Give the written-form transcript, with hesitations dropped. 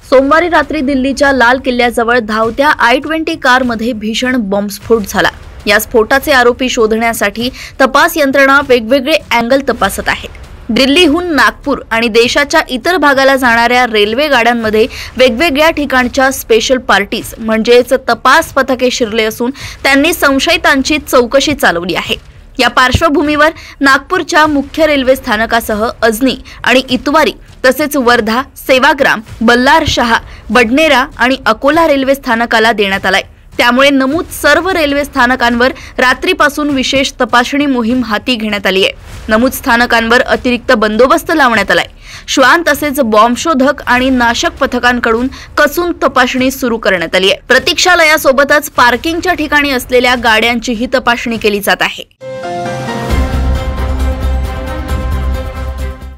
सोमवारी रात्री दिल्लीच्या लाल किल्ल्याजवळ धावत्या I-20 कारमध्ये भीषण बॉम्बस्फोट झाला। या स्फोटाचे आरोपी शोधण्यासाठी तपास यंत्रणा वेगवेगळे अँगल तपासत आहे। दिल्लीहून नागपूर आणि देशाच्या इतर भागाला जाणाऱ्या रेल्वे गाड्यांमध्ये वेगवेगळ्या ठिकाणच्या स्पेशल पार्टीज म्हणजेच तपास पथके शिरले असून त्यांनी संशयितांची चौकशी चालवली आहे। या पार्श्वभूमीवर नागपूरच्या मुख्य रेल्वे स्थानकासह अजनी आणि इतवारी तसेच वर्धा, सेवाग्राम, बल्लारशाह, बडनेरा आणि अकोला रेल्वे स्थानकाला देण्यात आलाय। त्यामुळे नमूद सर्व रेल्वे स्थानकांवर रात्रीपासून विशेष तपासणी मोहीम हाती घेण्यात आली आहे। नमूद स्थानकांवर अतिरिक्त बंदोबस्त लावण्यात आलाय। श्वान तसेच बॉम्बशोधक आणि नाशक पथकांकडून कसून तपासणी सुरू करण्यात आली आहे। प्रतीक्षालयासोबतच पार्किंगच्या ठिकाणी असलेल्या गाड्यांचीही तपासणी केली जात आहे।